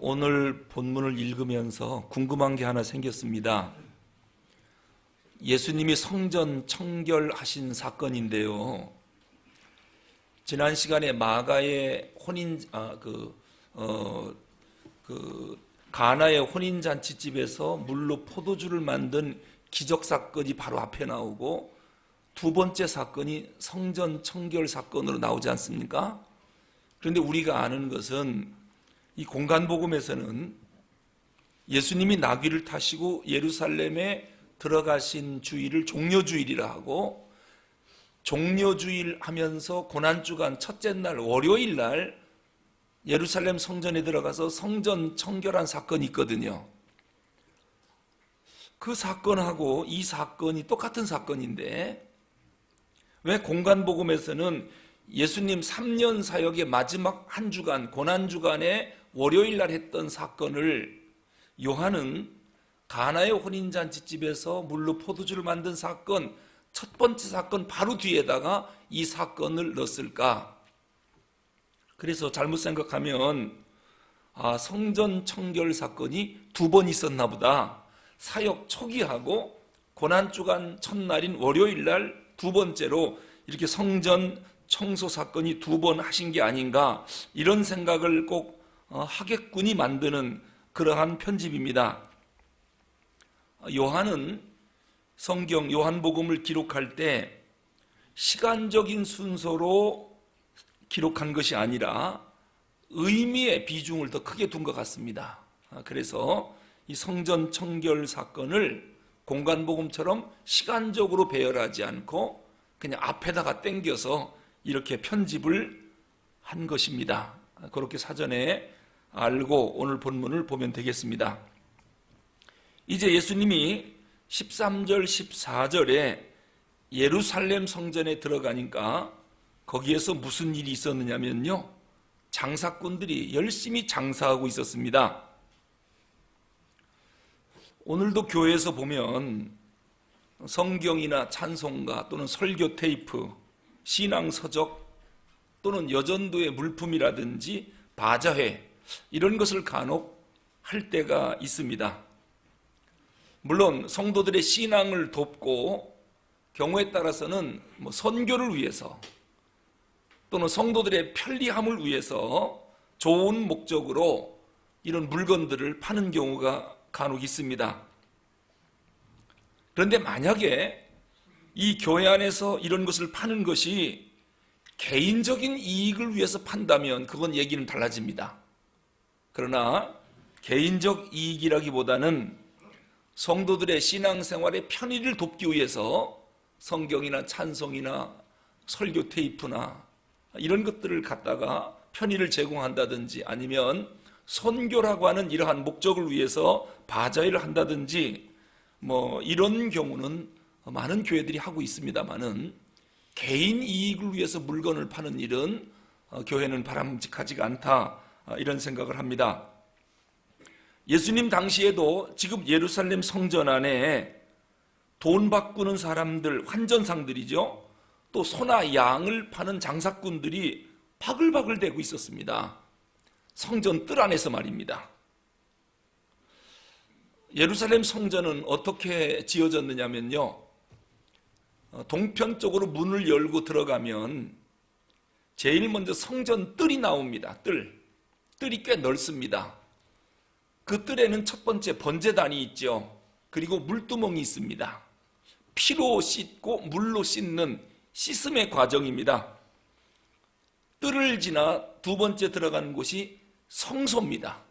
오늘 본문을 읽으면서 궁금한 게 하나 생겼습니다. 예수님이 성전 청결하신 사건인데요. 지난 시간에 마가의 가나의 혼인잔치집에서 물로 포도주를 만든 기적 사건이 바로 앞에 나오고, 두 번째 사건이 성전 청결 사건으로 나오지 않습니까? 그런데 우리가 아는 것은 이 공간복음에서는 예수님이 나귀를 타시고 예루살렘에 들어가신 주일을 종려주일이라 하고, 종려주일 하면서 고난주간 첫째 날 월요일 날 예루살렘 성전에 들어가서 성전 청결한 사건이 있거든요. 그 사건하고 이 사건이 똑같은 사건인데, 왜 공간복음에서는 예수님 3년 사역의 마지막 한 주간, 고난주간에 월요일 날 했던 사건을 요한은 가나의 혼인잔치집에서 물로 포도주를 만든 사건, 첫 번째 사건 바로 뒤에다가 이 사건을 넣었을까? 그래서 잘못 생각하면 성전 청결 사건이 두 번 있었나 보다. 사역 초기하고 고난주간 첫날인 월요일 날 두 번째로 이렇게 성전 청소 사건이 두 번 하신 게 아닌가, 이런 생각을 꼭 하겠군이 만드는 그러한 편집입니다. 요한은 성경 요한복음을 기록할 때 시간적인 순서로 기록한 것이 아니라 의미의 비중을 더 크게 둔 것 같습니다. 그래서 이 성전 청결 사건을 공간복음처럼 시간적으로 배열하지 않고 그냥 앞에다가 땡겨서 이렇게 편집을 한 것입니다. 그렇게 사전에 알고 오늘 본문을 보면 되겠습니다. 이제 예수님이 13절, 14절에 예루살렘 성전에 들어가니까 거기에서 무슨 일이 있었느냐면요, 장사꾼들이 열심히 장사하고 있었습니다. 오늘도 교회에서 보면 성경이나 찬송가 또는 설교 테이프, 신앙 서적 또는 여전도의 물품이라든지 바자회, 이런 것을 간혹 할 때가 있습니다. 물론 성도들의 신앙을 돕고 경우에 따라서는 선교를 위해서 또는 성도들의 편리함을 위해서 좋은 목적으로 이런 물건들을 파는 경우가 간혹 있습니다. 그런데 만약에 이 교회 안에서 이런 것을 파는 것이 개인적인 이익을 위해서 판다면 그건 얘기는 달라집니다. 그러나 개인적 이익이라기보다는 성도들의 신앙생활의 편의를 돕기 위해서 성경이나 찬송이나 설교 테이프나 이런 것들을 갖다가 편의를 제공한다든지, 아니면 선교라고 하는 이러한 목적을 위해서 바자회를 한다든지 이런 경우는 많은 교회들이 하고 있습니다만은, 개인 이익을 위해서 물건을 파는 일은 교회는 바람직하지가 않다, 이런 생각을 합니다. 예수님 당시에도 지금 예루살렘 성전 안에 돈 바꾸는 사람들, 환전상들이죠, 또 소나 양을 파는 장사꾼들이 바글바글 대고 있었습니다. 성전 뜰 안에서 말입니다. 예루살렘 성전은 어떻게 지어졌느냐면요, 동편 쪽으로 문을 열고 들어가면 제일 먼저 성전 뜰이 나옵니다. 뜰이 꽤 넓습니다. 그 뜰에는 첫 번째 번제단이 있죠. 그리고 물두멍이 있습니다. 피로 씻고 물로 씻음의 과정입니다. 뜰을 지나 두 번째 들어가는 곳이 성소입니다.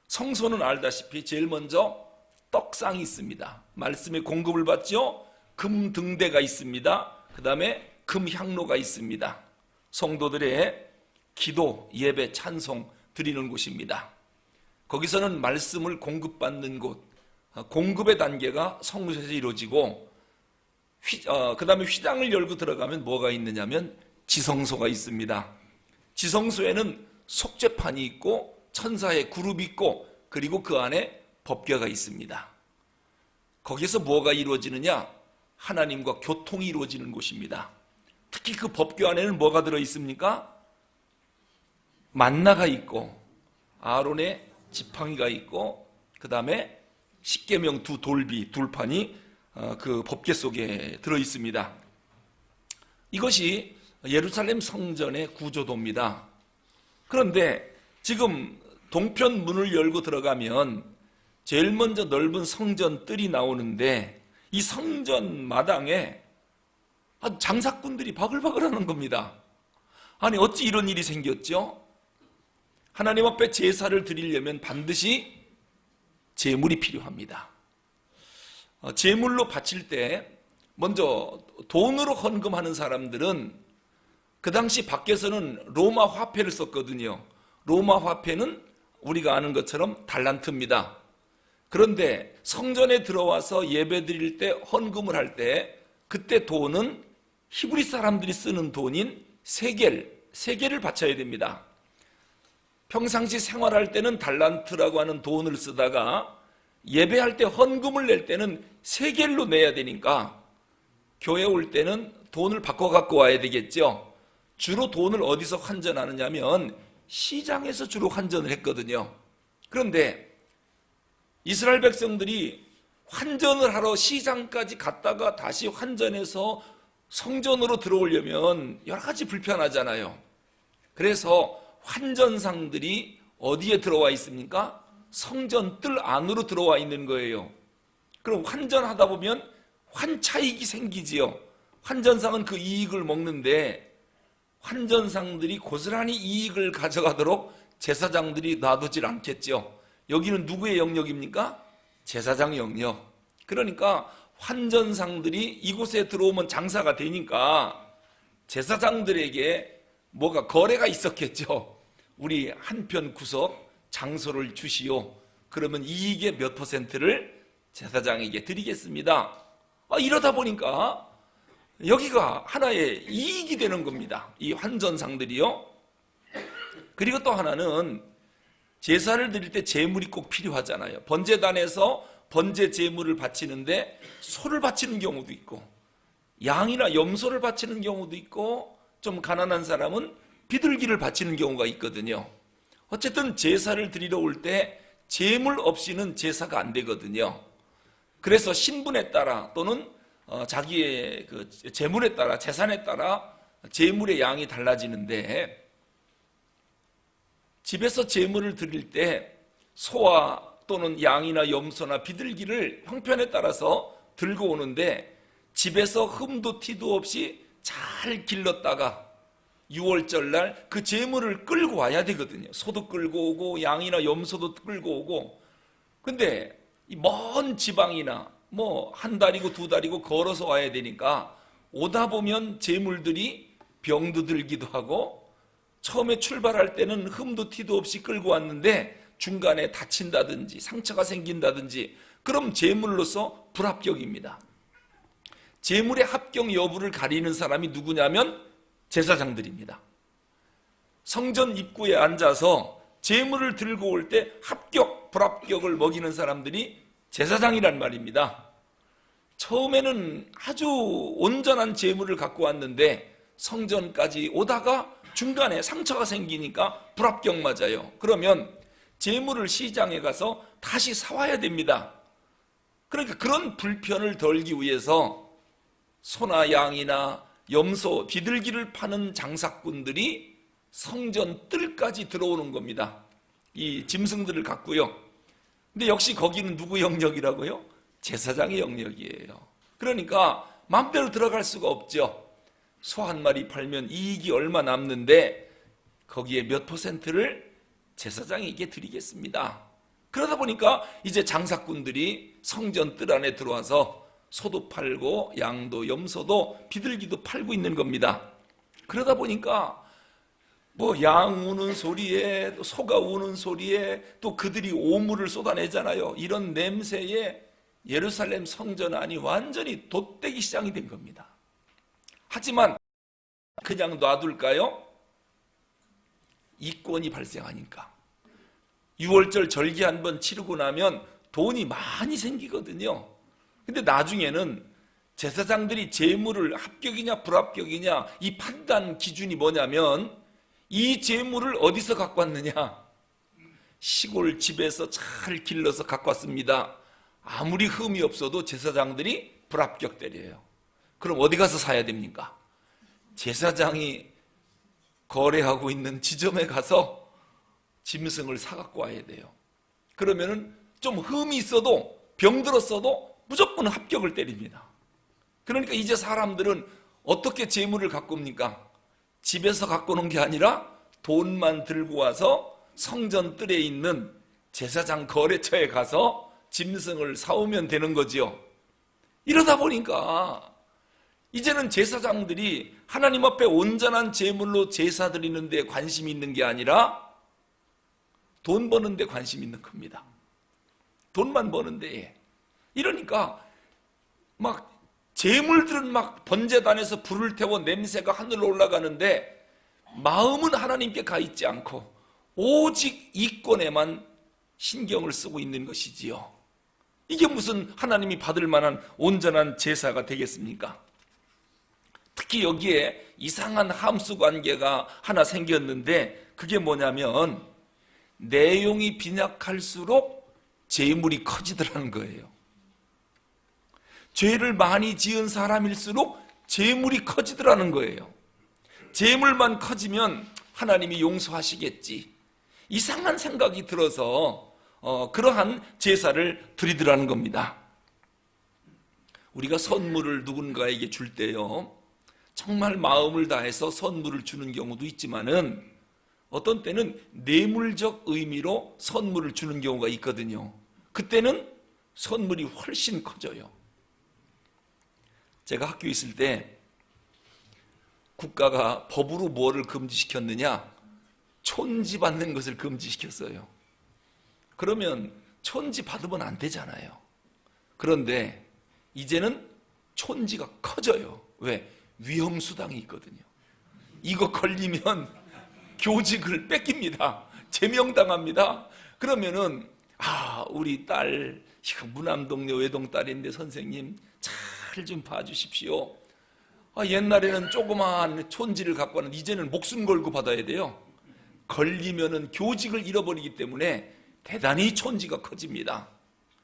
성소는 알다시피 제일 먼저 떡상이 있습니다. 말씀의 공급을 받죠. 금 등대가 있습니다. 그 다음에 금 향로가 있습니다. 성도들의 기도, 예배, 찬송 드리는 곳입니다. 거기서는 말씀을 공급받는 곳, 공급의 단계가 성소에서 이루어지고, 그 다음에 휘장을 열고 들어가면 뭐가 있느냐면 지성소가 있습니다. 지성소에는 속죄판이 있고 천사의 그룹이 있고, 그리고 그 안에 법궤가 있습니다. 거기에서 뭐가 이루어지느냐? 하나님과 교통이 이루어지는 곳입니다. 특히 그 법궤 안에는 뭐가 들어있습니까? 만나가 있고 아론의 지팡이가 있고 그 다음에 십계명 두 돌판이 그 법궤 속에 들어 있습니다. 이것이 예루살렘 성전의 구조도입니다. 그런데 지금 동편 문을 열고 들어가면 제일 먼저 넓은 성전 뜰이 나오는데 이 성전 마당에 장사꾼들이 바글바글 하는 겁니다. 아니 어찌 이런 일이 생겼죠? 하나님 앞에 제사를 드리려면 반드시 제물이 필요합니다. 제물로 바칠 때 먼저 돈으로 헌금하는 사람들은 그 당시 밖에서는 로마 화폐를 썼거든요. 로마 화폐는 우리가 아는 것처럼 달란트입니다. 그런데 성전에 들어와서 예배 드릴 때 헌금을 할 때 그때 돈은 히브리 사람들이 쓰는 돈인 세겔을 바쳐야 됩니다. 평상시 생활할 때는 달란트라고 하는 돈을 쓰다가 예배할 때 헌금을 낼 때는 세겔로 내야 되니까 교회 올 때는 돈을 바꿔 갖고 와야 되겠죠. 주로 돈을 어디서 환전하느냐면 시장에서 주로 환전을 했거든요. 그런데 이스라엘 백성들이 환전을 하러 시장까지 갔다가 다시 환전해서 성전으로 들어오려면 여러 가지 불편하잖아요. 그래서 환전상들이 어디에 들어와 있습니까? 성전 뜰 안으로 들어와 있는 거예요. 그럼 환전하다 보면 환차익이 생기지요. 환전상은 그 이익을 먹는데 환전상들이 고스란히 이익을 가져가도록 제사장들이 놔두질 않겠죠. 여기는 누구의 영역입니까? 제사장 영역. 그러니까 환전상들이 이곳에 들어오면 장사가 되니까 제사장들에게 뭐가 거래가 있었겠죠. 우리 한편 구석 장소를 주시오. 그러면 이익의 몇 %를 제사장에게 드리겠습니다. 이러다 보니까 여기가 하나의 이익이 되는 겁니다. 이 환전상들이요. 그리고 또 하나는 제사를 드릴 때 제물이 꼭 필요하잖아요. 번제단에서 번제 제물을 바치는데 소를 바치는 경우도 있고 양이나 염소를 바치는 경우도 있고 좀 가난한 사람은 비둘기를 바치는 경우가 있거든요. 어쨌든 제사를 드리러 올 때 제물 없이는 제사가 안 되거든요. 그래서 신분에 따라 또는 자기의 그 재물에 따라 재산에 따라 제물의 양이 달라지는데 집에서 제물을 드릴 때 소와 또는 양이나 염소나 비둘기를 형편에 따라서 들고 오는데 집에서 흠도 티도 없이 잘 길렀다가 6월절 날 그 제물을 끌고 와야 되거든요. 소도 끌고 오고 양이나 염소도 끌고 오고. 근데 먼 지방이나 뭐 한 달이고 두 달이고 걸어서 와야 되니까 오다 보면 제물들이 병도 들기도 하고 처음에 출발할 때는 흠도 티도 없이 끌고 왔는데 중간에 다친다든지 상처가 생긴다든지 그럼 제물로서 불합격입니다. 제물의 합격 여부를 가리는 사람이 누구냐면 제사장들입니다. 성전 입구에 앉아서 제물을 들고 올 때 합격, 불합격을 먹이는 사람들이 제사장이란 말입니다. 처음에는 아주 온전한 제물을 갖고 왔는데 성전까지 오다가 중간에 상처가 생기니까 불합격 맞아요. 그러면 제물을 시장에 가서 다시 사와야 됩니다. 그러니까 그런 불편을 덜기 위해서 소나 양이나 염소, 비둘기를 파는 장사꾼들이 성전 뜰까지 들어오는 겁니다. 이 짐승들을 갖고요. 근데 역시 거기는 누구 영역이라고요? 제사장의 영역이에요. 그러니까 마음대로 들어갈 수가 없죠. 소 한 마리 팔면 이익이 얼마 남는데 거기에 몇 %를 제사장에게 드리겠습니다. 그러다 보니까 이제 장사꾼들이 성전 뜰 안에 들어와서 소도 팔고 양도 염소도 비둘기도 팔고 있는 겁니다. 그러다 보니까 뭐 양 우는 소리에 또 소가 우는 소리에 또 그들이 오물을 쏟아내잖아요. 이런 냄새에 예루살렘 성전 안이 완전히 돛대기 시장이 된 겁니다. 하지만 그냥 놔둘까요? 이권이 발생하니까 6월절 절기 한번 치르고 나면 돈이 많이 생기거든요. 근데 나중에는 제사장들이 제물을 합격이냐 불합격이냐 이 판단 기준이 뭐냐면 이 제물을 어디서 갖고 왔느냐, 시골 집에서 잘 길러서 갖고 왔습니다. 아무리 흠이 없어도 제사장들이 불합격 때려요. 그럼 어디 가서 사야 됩니까? 제사장이 거래하고 있는 지점에 가서 짐승을 사갖고 와야 돼요. 그러면은 좀 흠이 있어도 병들었어도 무조건 합격을 때립니다. 그러니까 이제 사람들은 어떻게 재물을 갖고 옵니까? 집에서 갖고 오는 게 아니라 돈만 들고 와서 성전 뜰에 있는 제사장 거래처에 가서 짐승을 사오면 되는 거지요. 이러다 보니까 이제는 제사장들이 하나님 앞에 온전한 제물로 제사 드리는 데 관심이 있는 게 아니라 돈 버는 데 관심이 있는 겁니다. 돈만 버는 데에. 이러니까 막 제물들은 막 번제단에서 불을 태워 냄새가 하늘로 올라가는데 마음은 하나님께 가 있지 않고 오직 이권에만 신경을 쓰고 있는 것이지요. 이게 무슨 하나님이 받을 만한 온전한 제사가 되겠습니까? 특히 여기에 이상한 함수 관계가 하나 생겼는데 그게 뭐냐면 내용이 빈약할수록 재물이 커지더라는 거예요. 죄를 많이 지은 사람일수록 재물이 커지더라는 거예요. 재물만 커지면 하나님이 용서하시겠지. 이상한 생각이 들어서 그러한 제사를 드리더라는 겁니다. 우리가 선물을 누군가에게 줄 때요, 정말 마음을 다해서 선물을 주는 경우도 있지만은 어떤 때는 뇌물적 의미로 선물을 주는 경우가 있거든요. 그때는 선물이 훨씬 커져요. 제가 학교에 있을 때 국가가 법으로 뭐를 금지시켰느냐? 촌지 받는 것을 금지시켰어요. 그러면 촌지 받으면 안 되잖아요. 그런데 이제는 촌지가 커져요. 왜? 위험수당이 있거든요. 이거 걸리면 교직을 뺏깁니다. 제명당합니다. 그러면은 우리 딸 무남동네 외동딸인데 선생님 잘 좀 봐주십시오. 옛날에는 조그마한 촌지를 갖고 왔는데 이제는 목숨 걸고 받아야 돼요. 걸리면은 교직을 잃어버리기 때문에 대단히 촌지가 커집니다.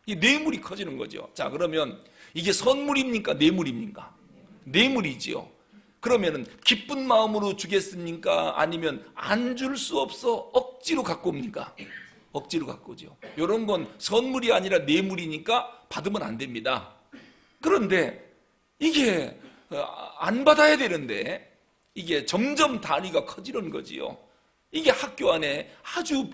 이 뇌물이 커지는 거죠. 자, 그러면 이게 선물입니까? 뇌물입니까? 뇌물이지요. 그러면은 기쁜 마음으로 주겠습니까? 아니면 안 줄 수 없어 억지로 갖고 옵니까? 억지로 갖고 오죠. 이런 건 선물이 아니라 뇌물이니까 받으면 안 됩니다. 그런데 이게 안 받아야 되는데 이게 점점 단위가 커지는 거지요. 이게 학교 안에 아주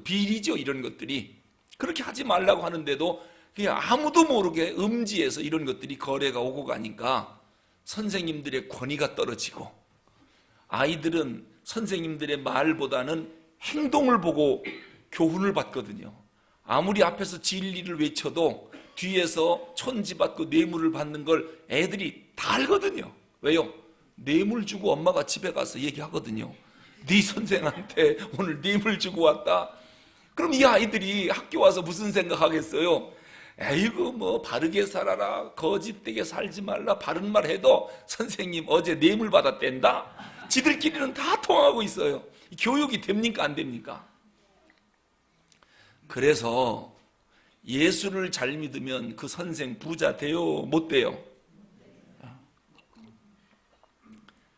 비리죠. 이런 것들이. 그렇게 하지 말라고 하는데도 그냥 아무도 모르게 음지에서 이런 것들이 거래가 오고 가니까 선생님들의 권위가 떨어지고 아이들은 선생님들의 말보다는 행동을 보고 교훈을 받거든요. 아무리 앞에서 진리를 외쳐도 뒤에서 촌지받고 뇌물을 받는 걸 애들이 다 알거든요. 왜요? 뇌물 주고 엄마가 집에 가서 얘기하거든요. 네 선생한테 오늘 뇌물 주고 왔다. 그럼 이 아이들이 학교 와서 무슨 생각하겠어요? 에이구 뭐 바르게 살아라, 거짓되게 살지 말라, 바른 말 해도 선생님 어제 뇌물 받았댄다. 지들끼리는 다 통하고 있어요. 교육이 됩니까 안 됩니까? 그래서 예수를 잘 믿으면 그 선생 부자 돼요 못 돼요?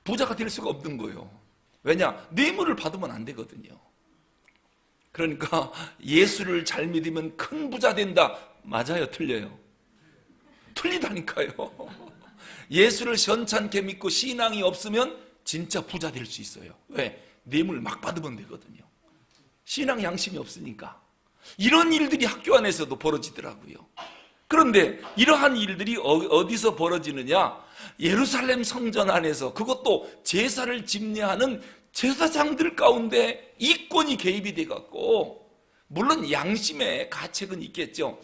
부자가 될 수가 없는 거예요. 왜냐? 뇌물을 받으면 안 되거든요. 그러니까 예수를 잘 믿으면 큰 부자 된다. 맞아요? 틀려요? 틀리다니까요. 예수를 현찮게 믿고 신앙이 없으면 진짜 부자 될 수 있어요. 왜? 뇌물 막 받으면 되거든요. 신앙 양심이 없으니까. 이런 일들이 학교 안에서도 벌어지더라고요. 그런데 이러한 일들이 어디서 벌어지느냐? 예루살렘 성전 안에서, 그것도 제사를 집례하는 제사장들 가운데 이권이 개입이 돼갖고, 물론 양심의 가책은 있겠죠.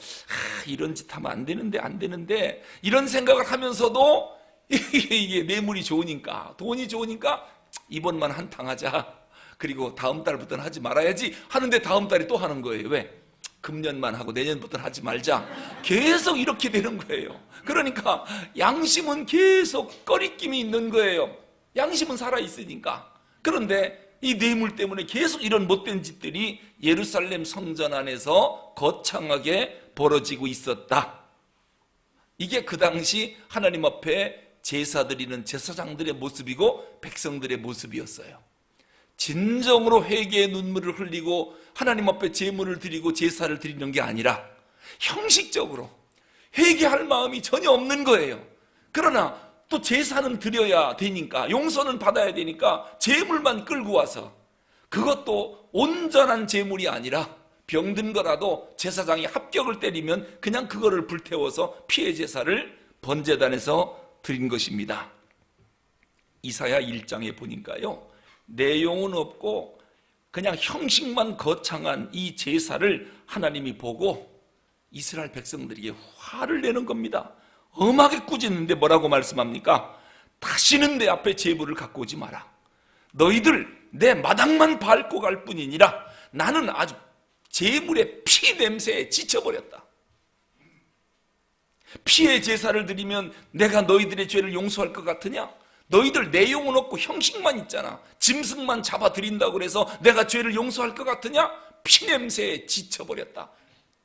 이런 짓 하면 안 되는데 이런 생각을 하면서도 이게 뇌물이 좋으니까, 돈이 좋으니까 이번만 한탕 하자. 그리고 다음 달부터는 하지 말아야지 하는데 다음 달에 또 하는 거예요. 왜? 금년만 하고 내년부터는 하지 말자. 계속 이렇게 되는 거예요. 그러니까 양심은 계속 꺼리낌이 있는 거예요. 양심은 살아있으니까. 그런데 이 뇌물 때문에 계속 이런 못된 짓들이 예루살렘 성전 안에서 거창하게 벌어지고 있었다. 이게 그 당시 하나님 앞에 제사 드리는 제사장들의 모습이고 백성들의 모습이었어요. 진정으로 회개의 눈물을 흘리고 하나님 앞에 제물을 드리고 제사를 드리는 게 아니라 형식적으로 회개할 마음이 전혀 없는 거예요. 그러나 또 제사는 드려야 되니까, 용서는 받아야 되니까 제물만 끌고 와서, 그것도 온전한 제물이 아니라 병든 거라도 제사장이 합격을 때리면 그냥 그거를 불태워서 피해 제사를 번제단에서 드린 것입니다. 이사야 1장에 보니까요, 내용은 없고 그냥 형식만 거창한 이 제사를 하나님이 보고 이스라엘 백성들에게 화를 내는 겁니다. 엄하게 꾸짖는데 뭐라고 말씀합니까? 다시는 내 앞에 제물을 갖고 오지 마라. 너희들 내 마당만 밟고 갈 뿐이니라. 나는 아주 제물의 피 냄새에 지쳐버렸다. 피의 제사를 드리면 내가 너희들의 죄를 용서할 것 같으냐? 너희들 내용은 없고 형식만 있잖아. 짐승만 잡아 드린다고 그래서 내가 죄를 용서할 것 같으냐? 피 냄새에 지쳐버렸다.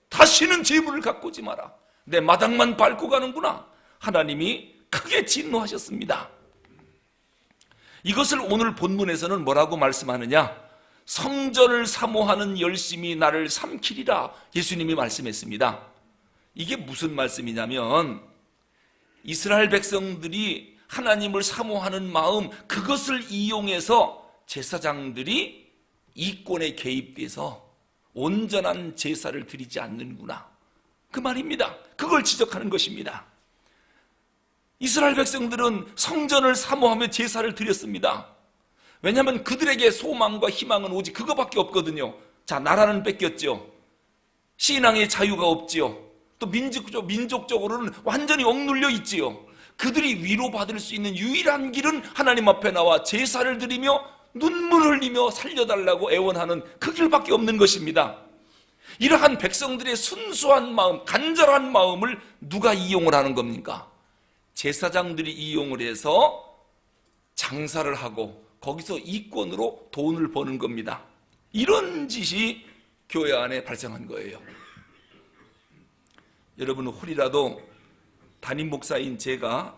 다시는 제물을 갖고 오지 마라. 내 마당만 밟고 가는구나. 하나님이 크게 진노하셨습니다. 이것을 오늘 본문에서는 뭐라고 말씀하느냐? 성전을 사모하는 열심이 나를 삼키리라 예수님이 말씀했습니다. 이게 무슨 말씀이냐면, 이스라엘 백성들이 하나님을 사모하는 마음, 그것을 이용해서 제사장들이 이권에 개입돼서 온전한 제사를 드리지 않는구나, 그 말입니다. 그걸 지적하는 것입니다. 이스라엘 백성들은 성전을 사모하며 제사를 드렸습니다. 왜냐하면 그들에게 소망과 희망은 오직 그거밖에 없거든요. 자, 나라는 뺏겼죠. 신앙의 자유가 없지요. 또 민족적으로는 완전히 억눌려 있지요. 그들이 위로받을 수 있는 유일한 길은 하나님 앞에 나와 제사를 드리며 눈물 흘리며 살려달라고 애원하는 그 길밖에 없는 것입니다. 이러한 백성들의 순수한 마음, 간절한 마음을 누가 이용을 하는 겁니까? 제사장들이 이용을 해서 장사를 하고 거기서 이권으로 돈을 버는 겁니다. 이런 짓이 교회 안에 발생한 거예요. 여러분, 홀이라도 담임 목사인 제가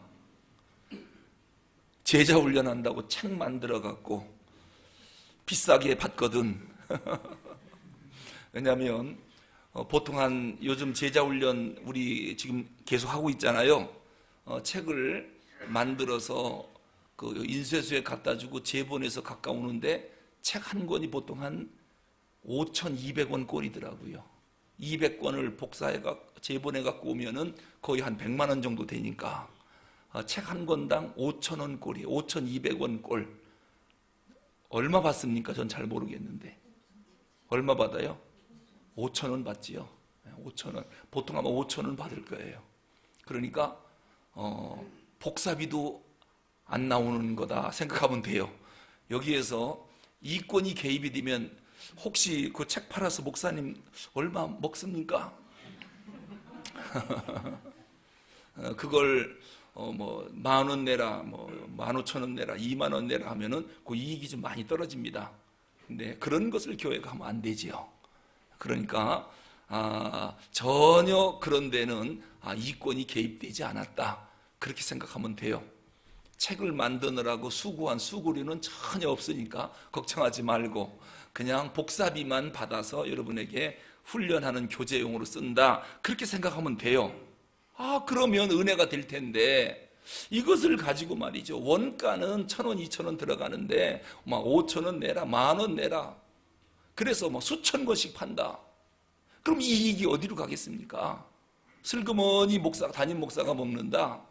제자 훈련한다고 책 만들어 갖고 비싸게 받거든. 왜냐하면 보통 요즘 제자 훈련 우리 지금 계속 하고 있잖아요. 책을 만들어서 그 인쇄소에 갖다 주고 제본해서 가까우는데 책 한 권이 보통 한 5,200원 꼴이더라고요. 200권을 복사해 제본해 갖고 오면은 거의 한 100만 원 정도 되니까 책 한 권당 5,000원 꼴이에요. 5,200원 꼴. 얼마 받습니까? 전 잘 모르겠는데. 얼마 받아요? 5,000원 받지요. 5,000원. 보통 아마 5,000원 받을 거예요. 그러니까 복사비도 안 나오는 거다 생각하면 돼요. 여기에서 이권이 개입이 되면 혹시 그 책 팔아서 목사님 얼마 먹습니까? 그걸 뭐 10,000원 내라, 뭐 15,000원 내라, 20,000원 내라 하면은 그 이익이 좀 많이 떨어집니다. 근데 그런 것을 교회가 하면 안 되지요. 그러니까 전혀 그런 데는 이권이 개입되지 않았다, 그렇게 생각하면 돼요. 책을 만드느라고 수고한 수고료는 전혀 없으니까 걱정하지 말고 그냥 복사비만 받아서 여러분에게 훈련하는 교재용으로 쓴다, 그렇게 생각하면 돼요. 그러면 은혜가 될 텐데 이것을 가지고 말이죠, 원가는 1,000원, 2,000원 들어가는데 막 5,000원 내라, 10,000원 내라, 그래서 뭐 수천 권씩 판다. 그럼 이 이익이 어디로 가겠습니까? 슬그머니 담임 목사가 먹는다.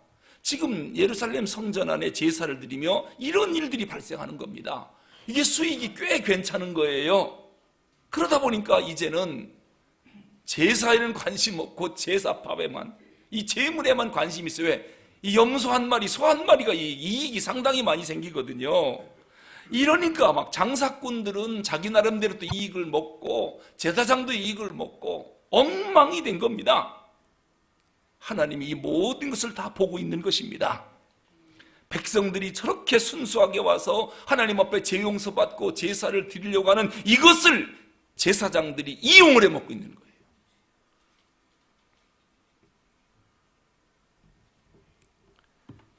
지금 예루살렘 성전 안에 제사를 드리며 이런 일들이 발생하는 겁니다. 이게 수익이 꽤 괜찮은 거예요. 그러다 보니까 이제는 제사에는 관심 없고 제사밥에만, 이 제물에만 관심이 있어요. 왜? 이 염소 한 마리, 소 한 마리가 이익이 상당히 많이 생기거든요. 이러니까 막 장사꾼들은 자기 나름대로 또 이익을 먹고 제사장도 이익을 먹고 엉망이 된 겁니다. 하나님이 이 모든 것을 다 보고 있는 것입니다. 백성들이 저렇게 순수하게 와서 하나님 앞에 죄 용서받고 제사를 드리려고 하는 이것을 제사장들이 이용을 해먹고 있는 거예요.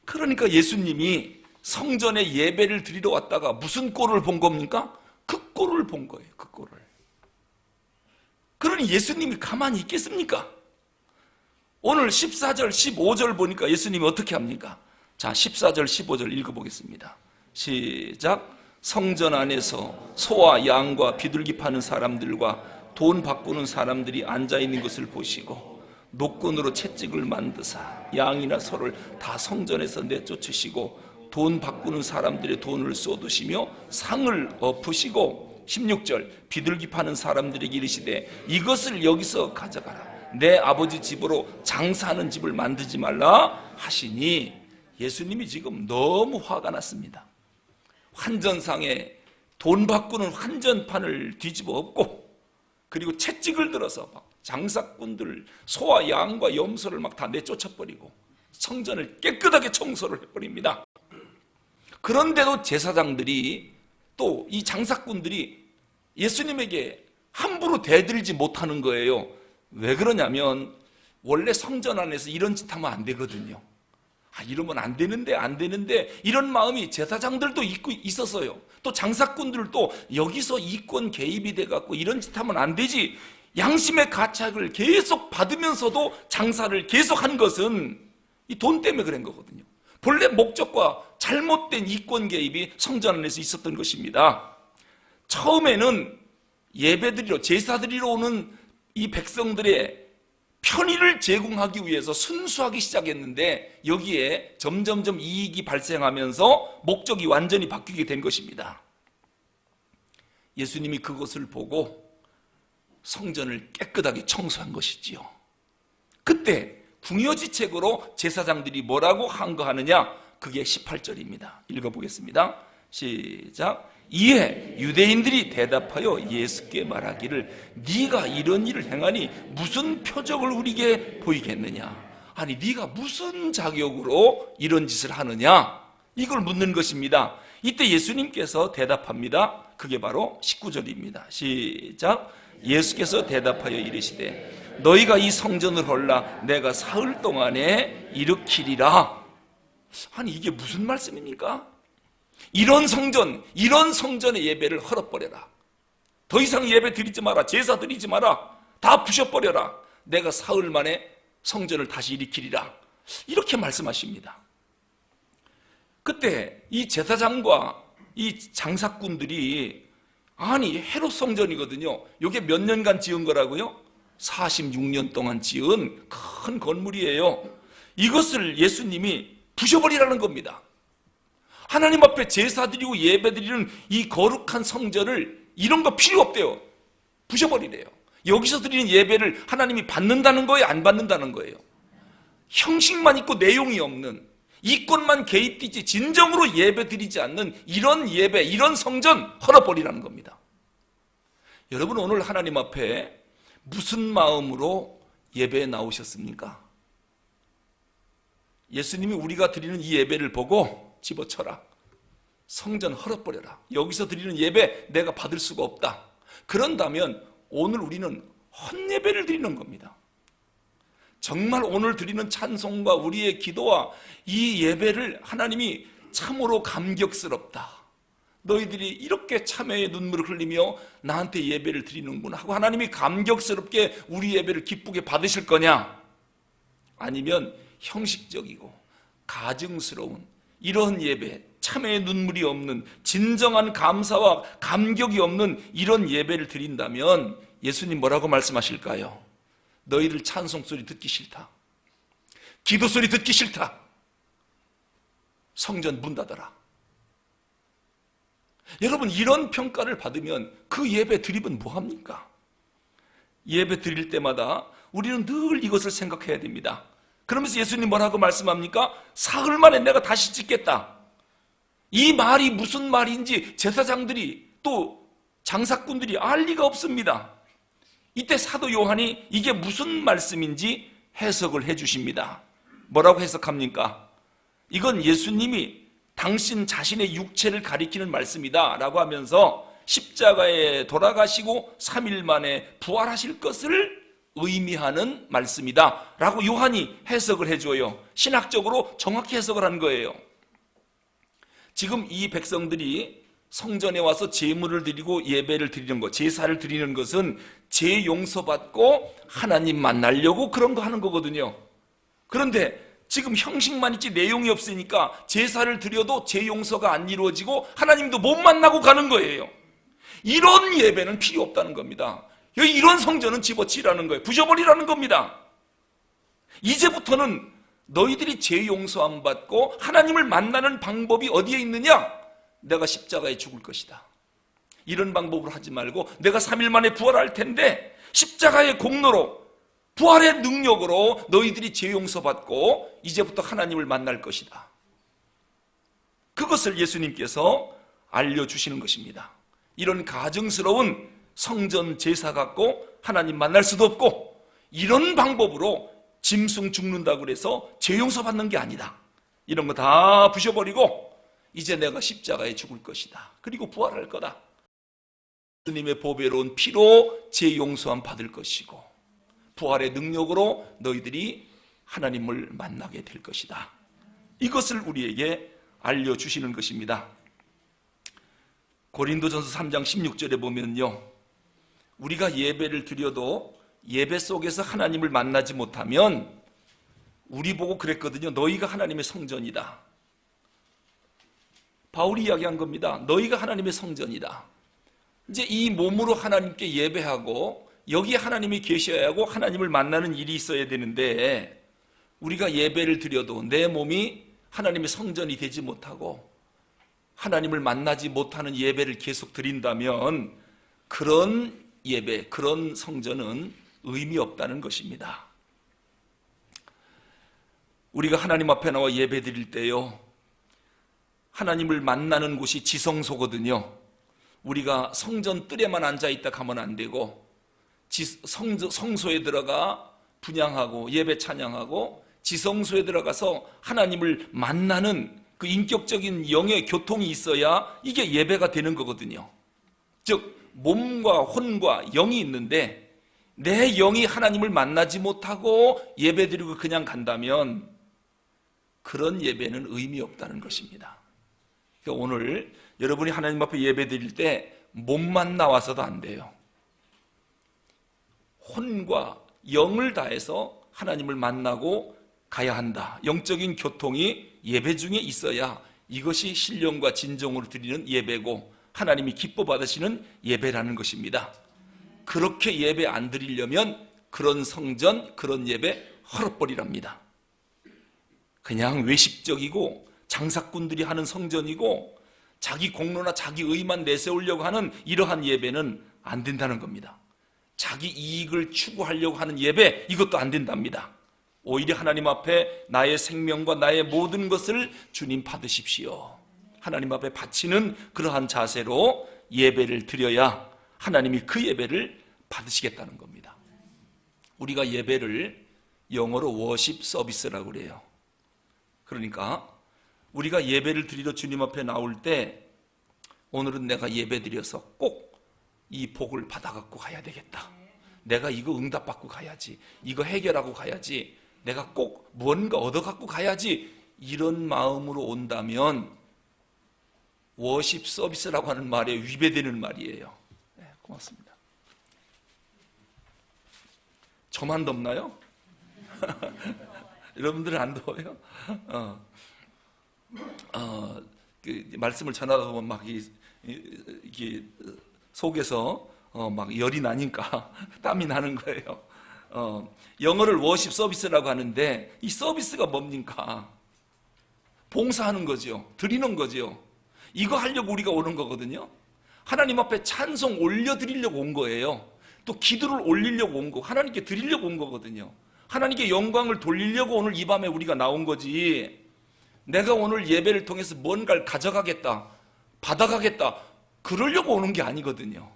그러니까 예수님이 성전에 예배를 드리러 왔다가 무슨 꼴을 본 겁니까? 그 꼴을 본 거예요. 그 꼴을. 그러니 예수님이 가만히 있겠습니까? 오늘 14절, 15절 보니까 예수님이 어떻게 합니까? 자, 14절, 15절 읽어보겠습니다. 시작. 성전 안에서 소와 양과 비둘기 파는 사람들과 돈 바꾸는 사람들이 앉아있는 것을 보시고 노끈으로 채찍을 만드사 양이나 소를 다 성전에서 내쫓으시고 돈 바꾸는 사람들의 돈을 쏟으시며 상을 엎으시고 16절 비둘기 파는 사람들에게 이르시되 이것을 여기서 가져가라. 내 아버지 집으로 장사하는 집을 만들지 말라 하시니 예수님이 지금 너무 화가 났습니다. 환전상에 돈 바꾸는 환전판을 뒤집어 엎고 그리고 채찍을 들어서 막 장사꾼들 소와 양과 염소를 막 다 내쫓아버리고 성전을 깨끗하게 청소를 해버립니다. 그런데도 제사장들이 또 이 장사꾼들이 예수님에게 함부로 대들지 못하는 거예요. 왜 그러냐면 원래 성전 안에서 이런 짓 하면 안 되거든요. 이러면 안 되는데 이런 마음이 제사장들도 있었어요. 또 장사꾼들도 여기서 이권 개입이 돼갖고 이런 짓 하면 안 되지. 양심의 가책을 계속 받으면서도 장사를 계속한 것은 이 돈 때문에 그런 거거든요. 본래 목적과 잘못된 이권 개입이 성전 안에서 있었던 것입니다. 처음에는 예배드리러 제사드리러 오는 이 백성들의 편의를 제공하기 위해서 순수하기 시작했는데 여기에 점점점 이익이 발생하면서 목적이 완전히 바뀌게 된 것입니다. 예수님이 그것을 보고 성전을 깨끗하게 청소한 것이지요. 그때 궁여지책으로 제사장들이 뭐라고 항거하느냐? 그게 18절입니다. 읽어보겠습니다. 시작. 이에 유대인들이 대답하여 예수께 말하기를 네가 이런 일을 행하니 무슨 표적을 우리에게 보이겠느냐? 아니 네가 무슨 자격으로 이런 짓을 하느냐? 이걸 묻는 것입니다. 이때 예수님께서 대답합니다. 그게 바로 19절입니다. 시작. 예수께서 대답하여 이르시되 너희가 이 성전을 헐라 내가 사흘 동안에 일으키리라. 아니 이게 무슨 말씀입니까? 이런 성전의 예배를 헐어버려라. 더 이상 예배 드리지 마라. 제사 드리지 마라. 다 부셔버려라. 내가 사흘 만에 성전을 다시 일으키리라. 이렇게 말씀하십니다. 그때 이 제사장과 이 장사꾼들이 아니 헤롯 성전이거든요. 이게 몇 년간 지은 거라고요? 46년 동안 지은 큰 건물이에요. 이것을 예수님이 부셔버리라는 겁니다. 하나님 앞에 제사드리고 예배드리는 이 거룩한 성전을 이런 거 필요 없대요. 부셔버리래요. 여기서 드리는 예배를 하나님이 받는다는 거예요? 안 받는다는 거예요? 형식만 있고 내용이 없는 이권만 개입되지 진정으로 예배드리지 않는 이런 예배, 이런 성전 헐어버리라는 겁니다. 여러분 오늘 하나님 앞에 무슨 마음으로 예배에 나오셨습니까? 예수님이 우리가 드리는 이 예배를 보고 집어쳐라. 성전 헐어버려라. 여기서 드리는 예배 내가 받을 수가 없다. 그런다면 오늘 우리는 헛예배를 드리는 겁니다. 정말 오늘 드리는 찬송과 우리의 기도와 이 예배를 하나님이 참으로 감격스럽다. 너희들이 이렇게 참회의 눈물을 흘리며 나한테 예배를 드리는구나 하고 하나님이 감격스럽게 우리 예배를 기쁘게 받으실 거냐? 아니면 형식적이고 가증스러운 이런 예배, 참회의 눈물이 없는 진정한 감사와 감격이 없는 이런 예배를 드린다면 예수님 뭐라고 말씀하실까요? 너희들 찬송 소리 듣기 싫다. 기도 소리 듣기 싫다. 성전 문 닫아라. 여러분 이런 평가를 받으면 그 예배 드리면 뭐합니까? 예배 드릴 때마다 우리는 늘 이것을 생각해야 됩니다. 그러면서 예수님 뭐라고 말씀합니까? 사흘 만에 내가 다시 짓겠다. 이 말이 무슨 말인지 제사장들이 또 장사꾼들이 알 리가 없습니다. 이때 사도 요한이 이게 무슨 말씀인지 해석을 해 주십니다. 뭐라고 해석합니까? 이건 예수님이 당신 자신의 육체를 가리키는 말씀이다 라고 하면서 십자가에 돌아가시고 3일 만에 부활하실 것을 의미하는 말씀이다 라고 요한이 해석을 해줘요. 신학적으로 정확히 해석을 한 거예요. 지금 이 백성들이 성전에 와서 제물을 드리고 예배를 드리는 것, 제사를 드리는 것은 죄 용서받고 하나님 만나려고 그런 거 하는 거거든요. 그런데 지금 형식만 있지 내용이 없으니까 제사를 드려도 죄 용서가 안 이루어지고 하나님도 못 만나고 가는 거예요. 이런 예배는 필요 없다는 겁니다. 이런 성전은 집어치라는 거예요. 부셔버리라는 겁니다. 이제부터는 너희들이 죄 용서 안 받고 하나님을 만나는 방법이 어디에 있느냐? 내가 십자가에 죽을 것이다. 이런 방법으로 하지 말고 내가 3일 만에 부활할 텐데 십자가의 공로로 부활의 능력으로 너희들이 죄 용서받고 이제부터 하나님을 만날 것이다. 그것을 예수님께서 알려주시는 것입니다. 이런 가증스러운 성전 제사 갖고 하나님 만날 수도 없고 이런 방법으로 짐승 죽는다고 그래서 죄 용서받는 게 아니다. 이런 거 다 부셔버리고 이제 내가 십자가에 죽을 것이다. 그리고 부활할 거다. 예수님의 보배로운 피로 죄 용서함 받을 것이고 부활의 능력으로 너희들이 하나님을 만나게 될 것이다. 이것을 우리에게 알려주시는 것입니다. 고린도전서 3장 16절에 보면요, 우리가 예배를 드려도 예배 속에서 하나님을 만나지 못하면 우리 보고 그랬거든요. 너희가 하나님의 성전이다. 바울이 이야기한 겁니다. 너희가 하나님의 성전이다. 이제 이 몸으로 하나님께 예배하고 여기에 하나님이 계셔야 하고 하나님을 만나는 일이 있어야 되는데 우리가 예배를 드려도 내 몸이 하나님의 성전이 되지 못하고 하나님을 만나지 못하는 예배를 계속 드린다면 그런 예배, 그런 성전은 의미 없다는 것입니다. 우리가 하나님 앞에 나와 예배 드릴 때요, 하나님을 만나는 곳이 지성소거든요. 우리가 성전 뜰에만 앉아있다 가면 안 되고 성소에 들어가 분향하고 예배 찬양하고 지성소에 들어가서 하나님을 만나는 그 인격적인 영의 교통이 있어야 이게 예배가 되는 거거든요. 즉 몸과 혼과 영이 있는데 내 영이 하나님을 만나지 못하고 예배드리고 그냥 간다면 그런 예배는 의미 없다는 것입니다. 그러니까 오늘 여러분이 하나님 앞에 예배드릴 때 몸만 나와서도 안 돼요. 혼과 영을 다해서 하나님을 만나고 가야 한다. 영적인 교통이 예배 중에 있어야 이것이 신령과 진정으로 드리는 예배고 하나님이 기뻐 받으시는 예배라는 것입니다. 그렇게 예배 안 드리려면 그런 성전, 그런 예배 헐어버리랍니다. 그냥 외식적이고 장사꾼들이 하는 성전이고 자기 공로나 자기 의만 내세우려고 하는 이러한 예배는 안 된다는 겁니다. 자기 이익을 추구하려고 하는 예배, 이것도 안 된답니다. 오히려 하나님 앞에 나의 생명과 나의 모든 것을 주님 받으십시오. 하나님 앞에 바치는 그러한 자세로 예배를 드려야 하나님이 그 예배를 받으시겠다는 겁니다. 우리가 예배를 영어로 워십 서비스라고 그래요. 그러니까 우리가 예배를 드리러 주님 앞에 나올 때 오늘은 내가 예배 드려서 꼭 이 복을 받아갖고 가야 되겠다. 내가 이거 응답받고 가야지. 이거 해결하고 가야지. 내가 꼭 무언가 얻어갖고 가야지. 이런 마음으로 온다면 워십 서비스라고 하는 말에 위배되는 말이에요. 네, 고맙습니다. 저만 덥나요? 여러분들은 안 더워요? 그 말씀을 전하다 보면 막 이게 속에서 막 열이 나니까 땀이 나는 거예요. 영어를 워십 서비스라고 하는데 이 서비스가 뭡니까? 봉사하는 거죠. 드리는 거죠. 이거 하려고 우리가 오는 거거든요. 하나님 앞에 찬송 올려드리려고 온 거예요. 또 기도를 올리려고 온 거, 하나님께 드리려고 온 거거든요. 하나님께 영광을 돌리려고 오늘 이 밤에 우리가 나온 거지, 내가 오늘 예배를 통해서 뭔가를 가져가겠다, 받아가겠다, 그러려고 오는 게 아니거든요.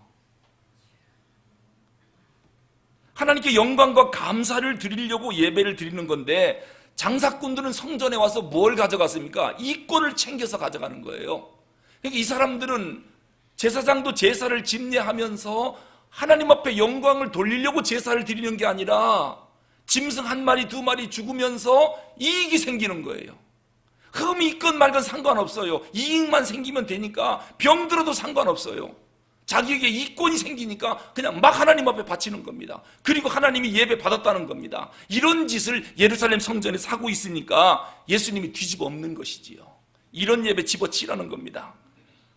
하나님께 영광과 감사를 드리려고 예배를 드리는 건데 장사꾼들은 성전에 와서 뭘 가져갔습니까? 이권을 챙겨서 가져가는 거예요. 그러니까 이 사람들은 제사장도 제사를 집례하면서 하나님 앞에 영광을 돌리려고 제사를 드리는 게 아니라 짐승 한 마리 두 마리 죽으면서 이익이 생기는 거예요. 흠이 있건 말건 상관없어요. 이익만 생기면 되니까 병들어도 상관없어요. 자기에게 이권이 생기니까 그냥 막 하나님 앞에 바치는 겁니다. 그리고 하나님이 예배 받았다는 겁니다. 이런 짓을 예루살렘 성전에서 하고 있으니까 예수님이 뒤집어 엎는 것이지요. 이런 예배 집어치라는 겁니다.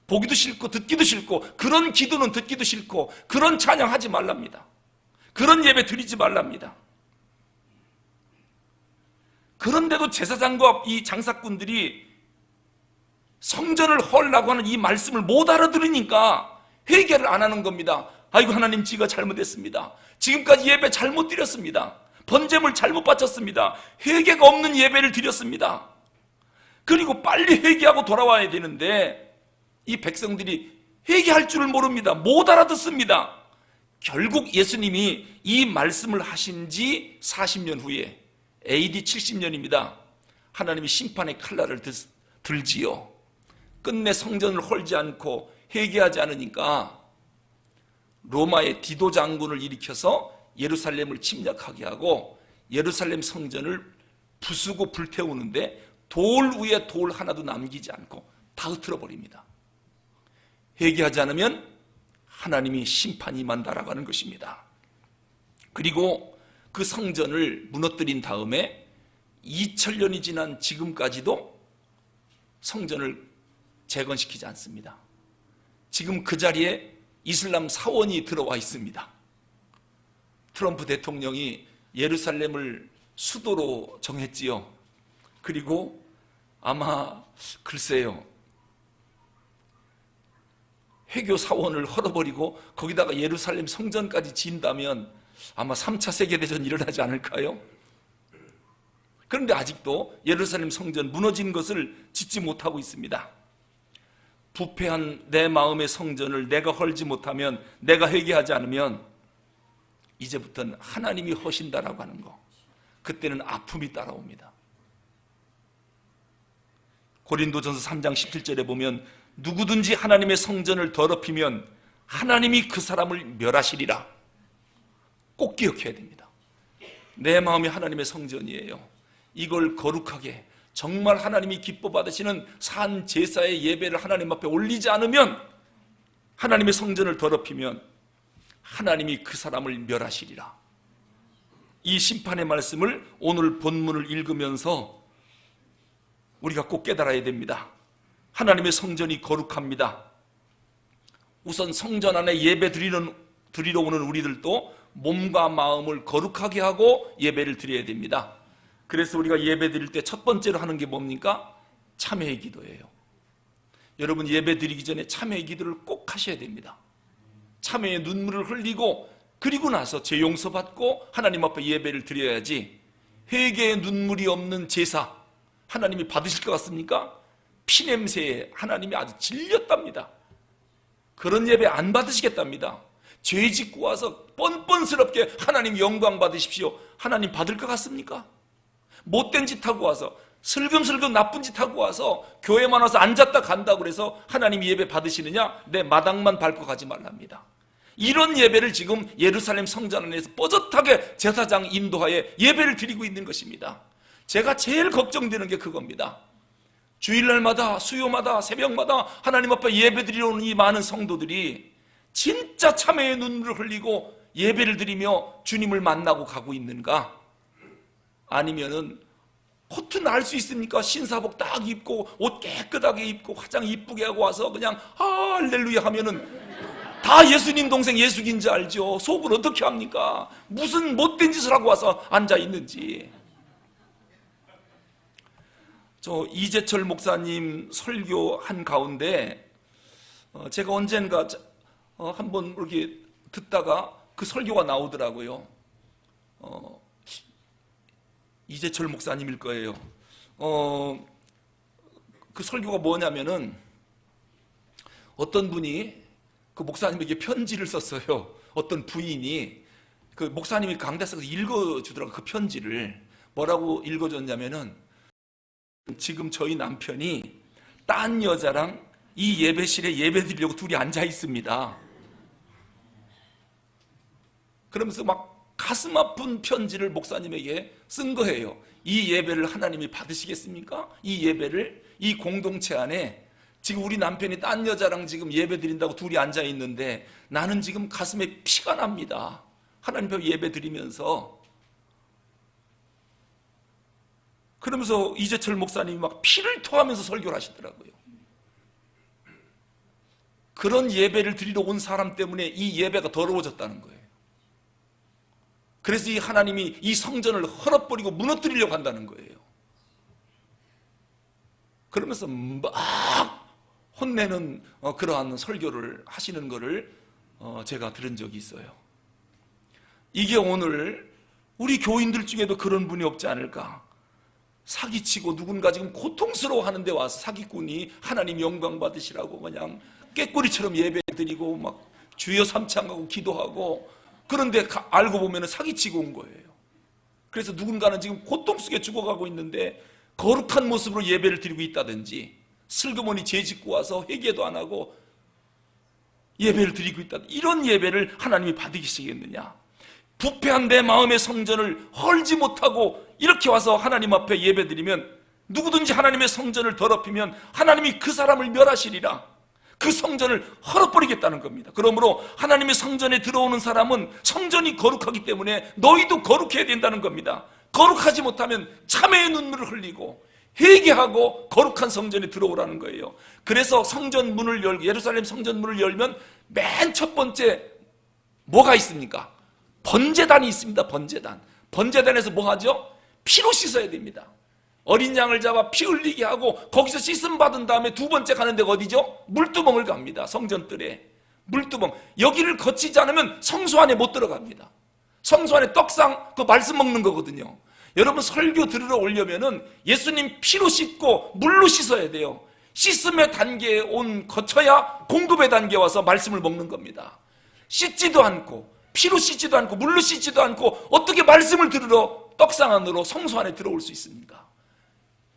보기도 싫고 듣기도 싫고 그런 기도는 듣기도 싫고 그런 찬양하지 말랍니다. 그런 예배 드리지 말랍니다. 그런데도 제사장과 이 장사꾼들이 성전을 헐라고 하는 이 말씀을 못 알아들으니까 회개를 안 하는 겁니다. 아이고 하나님 지가 잘못했습니다. 지금까지 예배 잘못 드렸습니다. 번제물 잘못 바쳤습니다. 회개가 없는 예배를 드렸습니다. 그리고 빨리 회개하고 돌아와야 되는데 이 백성들이 회개할 줄을 모릅니다. 못 알아듣습니다. 결국 예수님이 이 말씀을 하신 지 40년 후에 AD 70년입니다. 하나님이 심판의 칼날을 들지요. 끝내 성전을 헐지 않고 회개하지 않으니까 로마의 디도 장군을 일으켜서 예루살렘을 침략하게 하고 예루살렘 성전을 부수고 불태우는데 돌 위에 돌 하나도 남기지 않고 다 흩어져 버립니다. 회개하지 않으면 하나님이 심판이 임한다라고 하는 것입니다. 그리고 그 성전을 무너뜨린 다음에 2000년이 지난 지금까지도 성전을 재건시키지 않습니다. 지금 그 자리에 이슬람 사원이 들어와 있습니다. 트럼프 대통령이 예루살렘을 수도로 정했지요. 그리고 아마 글쎄요, 회교 사원을 헐어버리고 거기다가 예루살렘 성전까지 지은다면 아마 3차 세계대전이 일어나지 않을까요? 그런데 아직도 예루살렘 성전 무너진 것을 짓지 못하고 있습니다. 부패한 내 마음의 성전을 내가 헐지 못하면, 내가 회개하지 않으면 이제부터는 하나님이 허신다라고 하는 거, 그때는 아픔이 따라옵니다. 고린도전서 3장 17절에 보면 누구든지 하나님의 성전을 더럽히면 하나님이 그 사람을 멸하시리라. 꼭 기억해야 됩니다. 내 마음이 하나님의 성전이에요. 이걸 거룩하게 정말 하나님이 기뻐 받으시는 산 제사의 예배를 하나님 앞에 올리지 않으면, 하나님의 성전을 더럽히면 하나님이 그 사람을 멸하시리라. 이 심판의 말씀을 오늘 본문을 읽으면서 우리가 꼭 깨달아야 됩니다. 하나님의 성전이 거룩합니다. 우선 성전 안에 예배 드리러 오는 우리들도 몸과 마음을 거룩하게 하고 예배를 드려야 됩니다. 그래서 우리가 예배 드릴 때 첫 번째로 하는 게 뭡니까? 참회의 기도예요. 여러분, 예배 드리기 전에 참회의 기도를 꼭 하셔야 됩니다. 참회의 눈물을 흘리고 그리고 나서 죄 용서받고 하나님 앞에 예배를 드려야지, 회개의 눈물이 없는 제사 하나님이 받으실 것 같습니까? 피냄새에 하나님이 아주 질렸답니다. 그런 예배 안 받으시겠답니다. 죄 짓고 와서 뻔뻔스럽게 하나님 영광 받으십시오, 하나님 받을 것 같습니까? 못된 짓 하고 와서, 슬금슬금 나쁜 짓 하고 와서 교회만 와서 앉았다 간다고 그래서 하나님 예배 받으시느냐? 내 마당만 밟고 가지 말랍니다. 이런 예배를 지금 예루살렘 성전 안에서 뻐젓하게 제사장 인도하에 예배를 드리고 있는 것입니다. 제가 제일 걱정되는 게 그겁니다. 주일날마다, 수요마다, 새벽마다 하나님 앞에 예배 드리러 오는 이 많은 성도들이 진짜 참회의 눈물을 흘리고 예배를 드리며 주님을 만나고 가고 있는가? 아니면은 코트 날 수 있습니까? 신사복 딱 입고 옷 깨끗하게 입고 화장 이쁘게 하고 와서 그냥 할렐루야 하면은 다 예수님 동생 예수인지 알죠? 속을 어떻게 합니까? 무슨 못된 짓을 하고 와서 앉아 있는지. 저 이재철 목사님 설교한 가운데 제가 언젠가 한번 이렇게 듣다가 그 설교가 나오더라고요. 이재철 목사님일 거예요. 그 설교가 뭐냐면은 어떤 분이 그 목사님에게 편지를 썼어요. 어떤 부인이 그 목사님이 강대에서 읽어주더라고요. 그 편지를 뭐라고 읽어줬냐면은 지금 저희 남편이 딴 여자랑 이 예배실에 예배 드리려고 둘이 앉아 있습니다. 그러면서 막 가슴 아픈 편지를 목사님에게 쓴 거예요. 이 예배를 하나님이 받으시겠습니까? 이 예배를, 이 공동체 안에 지금 우리 남편이 딴 여자랑 지금 예배 드린다고 둘이 앉아 있는데 나는 지금 가슴에 피가 납니다. 하나님 앞에 예배 드리면서. 그러면서 이재철 목사님이 막 피를 토하면서 설교를 하시더라고요. 그런 예배를 드리러 온 사람 때문에 이 예배가 더러워졌다는 거예요. 그래서 이 하나님이 이 성전을 헐어버리고 무너뜨리려고 한다는 거예요. 그러면서 막 혼내는 그러한 설교를 하시는 것을 제가 들은 적이 있어요. 이게 오늘 우리 교인들 중에도 그런 분이 없지 않을까? 사기치고 누군가 지금 고통스러워하는 데 와서 사기꾼이 하나님 영광 받으시라고 그냥 깨꼬리처럼 예배드리고 막 주여 삼창하고 기도하고, 그런데 알고 보면 사기치고 온 거예요. 그래서 누군가는 지금 고통 속에 죽어가고 있는데 거룩한 모습으로 예배를 드리고 있다든지, 슬그머니 죄 짓고 와서 회개도 안 하고 예배를 드리고 있다, 이런 예배를 하나님이 받으시겠느냐? 부패한 내 마음의 성전을 헐지 못하고 이렇게 와서 하나님 앞에 예배 드리면, 누구든지 하나님의 성전을 더럽히면 하나님이 그 사람을 멸하시리라. 그 성전을 헐어버리겠다는 겁니다. 그러므로 하나님의 성전에 들어오는 사람은 성전이 거룩하기 때문에 너희도 거룩해야 된다는 겁니다. 거룩하지 못하면 참회의 눈물을 흘리고 회개하고 거룩한 성전에 들어오라는 거예요. 그래서 성전 문을 열고, 예루살렘 성전 문을 열면 맨 첫 번째 뭐가 있습니까? 번제단이 있습니다. 번제단. 번제단에서 뭐 하죠? 피로 씻어야 됩니다. 어린 양을 잡아 피 흘리게 하고 거기서 씻음 받은 다음에 두 번째 가는 데가 어디죠? 물두멍을 갑니다. 성전뜰에 물두멍. 여기를 거치지 않으면 성소 안에 못 들어갑니다. 성소 안에 떡상, 그 말씀 먹는 거거든요. 여러분, 설교 들으러 오려면은 예수님 피로 씻고 물로 씻어야 돼요. 씻음의 단계에 거쳐야 공급의 단계에 와서 말씀을 먹는 겁니다. 씻지도 않고 피로 씻지도 않고 물로 씻지도 않고 어떻게 말씀을 들으러 떡상 안으로 성소 안에 들어올 수 있습니까?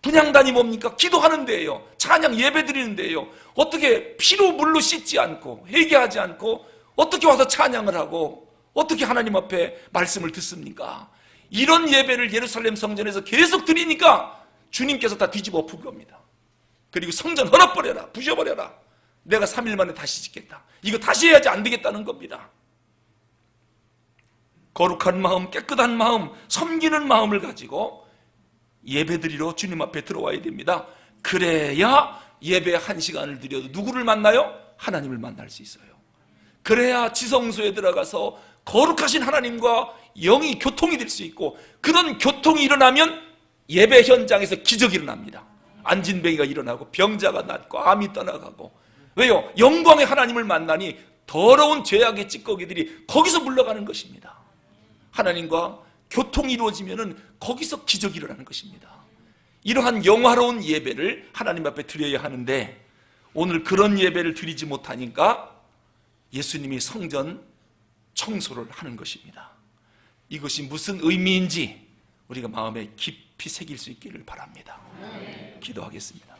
분향단이 뭡니까? 기도하는 데예요. 찬양 예배 드리는 데예요. 어떻게 피로 물로 씻지 않고 회개하지 않고 어떻게 와서 찬양을 하고 어떻게 하나님 앞에 말씀을 듣습니까? 이런 예배를 예루살렘 성전에서 계속 드리니까 주님께서 다 뒤집어 엎은 겁니다. 그리고 성전 헐어버려라, 부셔버려라, 내가 3일 만에 다시 짓겠다, 이거 다시 해야지 안 되겠다는 겁니다. 거룩한 마음, 깨끗한 마음, 섬기는 마음을 가지고 예배드리러 주님 앞에 들어와야 됩니다. 그래야 예배 1시간을 드려도 누구를 만나요? 하나님을 만날 수 있어요. 그래야 지성소에 들어가서 거룩하신 하나님과 영이 교통이 될 수 있고, 그런 교통이 일어나면 예배 현장에서 기적이 일어납니다. 안진뱅이가 일어나고 병자가 낫고 암이 떠나가고. 왜요? 영광의 하나님을 만나니 더러운 죄악의 찌꺼기들이 거기서 물러가는 것입니다. 하나님과 교통이 이루어지면은 거기서 기적이 일어나는 것입니다. 이러한 영화로운 예배를 하나님 앞에 드려야 하는데 오늘 그런 예배를 드리지 못하니까 예수님이 성전 청소를 하는 것입니다. 이것이 무슨 의미인지 우리가 마음에 깊이 새길 수 있기를 바랍니다. 기도하겠습니다.